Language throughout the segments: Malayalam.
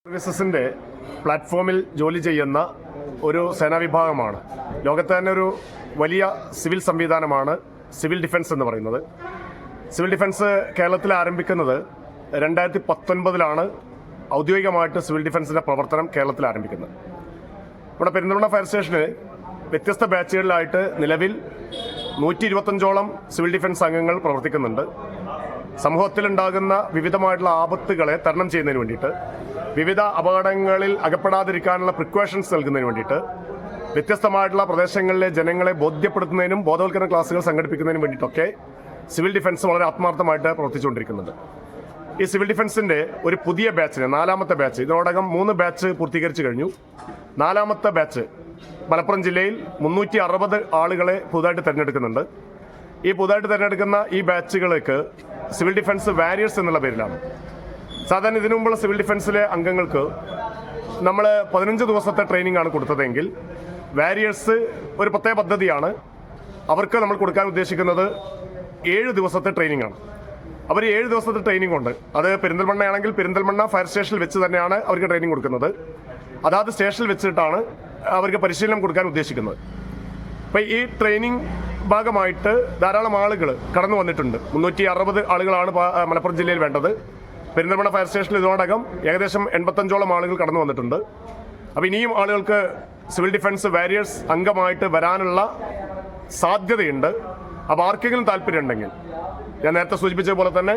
സർവീസസിൻ്റെ പ്ലാറ്റ്ഫോമിൽ ജോലി ചെയ്യുന്ന ഒരു സേനാ വിഭാഗമാണ്. ലോകത്തെ തന്നെ ഒരു വലിയ സിവിൽ സംവിധാനമാണ് സിവിൽ ഡിഫൻസ് എന്ന് പറയുന്നത്. സിവിൽ ഡിഫൻസ് കേരളത്തിൽ ആരംഭിക്കുന്നത് 2019 ഔദ്യോഗികമായിട്ട് സിവിൽ ഡിഫൻസിൻ്റെ പ്രവർത്തനം കേരളത്തിൽ ആരംഭിക്കുന്നത്. ഇവിടെ പെരിന്തൽമണ്ണ ഫയർ സ്റ്റേഷന് വ്യത്യസ്ത ബാച്ചുകളിലായിട്ട് നിലവിൽ 125ഓളം സിവിൽ ഡിഫൻസ് അംഗങ്ങൾ പ്രവർത്തിക്കുന്നുണ്ട്. സമൂഹത്തിലുണ്ടാകുന്ന വിവിധമായിട്ടുള്ള ആപത്തുകളെ തരണം ചെയ്യുന്നതിന് വേണ്ടിയിട്ട്, വിവിധ അപകടങ്ങളിൽ അകപ്പെടാതിരിക്കാനുള്ള പ്രിക്കോഷൻസ് നൽകുന്നതിന് വേണ്ടിയിട്ട്, വ്യത്യസ്തമായിട്ടുള്ള പ്രദേശങ്ങളിലെ ജനങ്ങളെ ബോധ്യപ്പെടുത്തുന്നതിനും ബോധവൽക്കരണ ക്ലാസുകൾ സംഘടിപ്പിക്കുന്നതിനും വേണ്ടിയിട്ടൊക്കെ സിവിൽ ഡിഫൻസ് വളരെ ആത്മാർത്ഥമായിട്ട് പ്രവർത്തിച്ചുകൊണ്ടിരിക്കുന്നുണ്ട്. ഈ സിവിൽ ഡിഫൻസിൻ്റെ ഒരു പുതിയ ബാച്ചിന് 4ാമത്തെ ബാച്ച്, ഇതിനോടകം 3 ബാച്ച് പൂർത്തീകരിച്ചു കഴിഞ്ഞു. 4ാമത്തെ ബാച്ച് മലപ്പുറം ജില്ലയിൽ 360 ആളുകളെ പുതുതായിട്ട് തിരഞ്ഞെടുക്കുന്നുണ്ട്. ഈ പുതുതായിട്ട് തിരഞ്ഞെടുക്കുന്ന ഈ ബാച്ചുകൾക്ക് സിവിൽ ഡിഫൻസ് വാരിയേഴ്സ് എന്നുള്ള പേരിലാണ്. സാധാരണ ഇതിനു മുമ്പുള്ള സിവിൽ ഡിഫൻസിലെ അംഗങ്ങൾക്ക് നമ്മൾ 15 ദിവസത്തെ ട്രെയിനിങ് ആണ് കൊടുത്തതെങ്കിൽ വാരിയേഴ്സ് ഒരു പ്രത്യേക പദ്ധതിയാണ്. അവർക്ക് നമ്മൾ കൊടുക്കാൻ ഉദ്ദേശിക്കുന്നത് 7 ദിവസത്തെ ട്രെയിനിങ് ആണ്. അവർ 7 ദിവസത്തെ ട്രെയിനിങ് ഉണ്ട്. അത് പെരിന്തൽമണ്ണയാണെങ്കിൽ പെരിന്തൽമണ്ണ ഫയർ സ്റ്റേഷനിൽ വെച്ച് തന്നെയാണ് അവർക്ക് ട്രെയിനിങ് കൊടുക്കുന്നത്. അതാത് സ്റ്റേഷനിൽ വെച്ചിട്ടാണ് അവർക്ക് പരിശീലനം കൊടുക്കാൻ ഉദ്ദേശിക്കുന്നത്. അപ്പോൾ ഈ ട്രെയിനിങ് ഭാഗമായിട്ട് ധാരാളം ആളുകൾ കടന്നു വന്നിട്ടുണ്ട്. 360 ആളുകളാണ് മലപ്പുറം ജില്ലയിൽ വേണ്ടത്. പെരിന്തൽമണ്ണ ഫയർ സ്റ്റേഷനിൽ ഇതിനോടകം ഏകദേശം 85ഓളം ആളുകൾ കടന്നു വന്നിട്ടുണ്ട്. അപ്പോൾ ഇനിയും ആളുകൾക്ക് സിവിൽ ഡിഫൻസ് വാരിയേഴ്സ് അംഗമായിട്ട് വരാനുള്ള സാധ്യതയുണ്ട്. അപ്പോൾ ആർക്കെങ്കിലും താല്പര്യമുണ്ടെങ്കിൽ, ഞാൻ നേരത്തെ സൂചിപ്പിച്ചതുപോലെ തന്നെ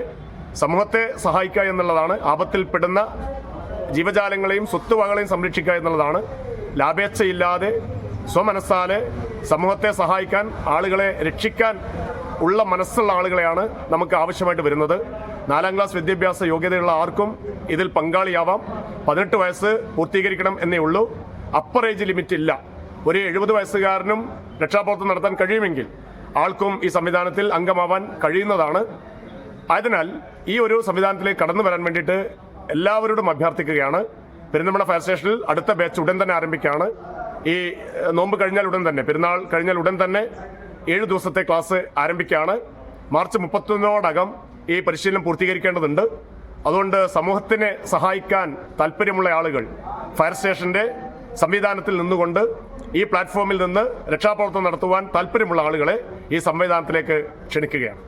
സമൂഹത്തെ സഹായിക്കുക എന്നുള്ളതാണ്, ആപത്തിൽപ്പെടുന്ന ജീവജാലങ്ങളെയും സ്വത്തുവകകളെയും സംരക്ഷിക്കുക എന്നുള്ളതാണ്. ലാഭേച്ഛയില്ലാതെ സ്വമനസ്സാലെ സമൂഹത്തെ സഹായിക്കാൻ, ആളുകളെ രക്ഷിക്കാൻ ഉള്ള മനസ്സുള്ള ആളുകളെയാണ് നമുക്ക് ആവശ്യമായിട്ട് വരുന്നത്. 4ാം ക്ലാസ് വിദ്യാഭ്യാസ യോഗ്യതയുള്ള ആർക്കും ഇതിൽ പങ്കാളിയാവാം. 18 വയസ്സ് പൂർത്തീകരിക്കണം എന്നേ ഉള്ളൂ. അപ്പർ ഏജ് ലിമിറ്റ് ഇല്ല. ഒരു 70 വയസ്സുകാരനും രക്ഷാപ്രവർത്തനം നടത്താൻ കഴിയുമെങ്കിൽ ആൾക്കും ഈ സംവിധാനത്തിൽ അംഗമാവാൻ കഴിയുന്നതാണ്. ആയതിനാൽ ഈ ഒരു സംവിധാനത്തിലേക്ക് കടന്നു വരാൻ വേണ്ടിയിട്ട് എല്ലാവരോടും അഭ്യർത്ഥിക്കുകയാണ്. പെരിന്തൽമണ്ണ ഫയർ സ്റ്റേഷനിൽ അടുത്ത ബാച്ച് ഉടൻ തന്നെ ആരംഭിക്കുകയാണ്. ഈ നോമ്പ് കഴിഞ്ഞാൽ ഉടൻ തന്നെ, പെരുന്നാൾ കഴിഞ്ഞാൽ ഉടൻ തന്നെ 7 ദിവസത്തെ ക്ലാസ് ആരംഭിക്കുകയാണ്. മാർച്ച് 31 ഈ പരിശീലനം പൂർത്തീകരിക്കേണ്ടതുണ്ട്. അതുകൊണ്ട് സമൂഹത്തിനെ സഹായിക്കാൻ താല്പര്യമുള്ള ആളുകൾ ഫയർ സ്റ്റേഷന്റെ സംവിധാനത്തിൽ നിന്നുകൊണ്ട് ഈ പ്ലാറ്റ്ഫോമിൽ നിന്ന് രക്ഷാപ്രവർത്തനം നടത്തുവാൻ താല്പര്യമുള്ള ആളുകളെ ഈ സംവിധാനത്തിലേക്ക് ക്ഷണിക്കുകയാണ്.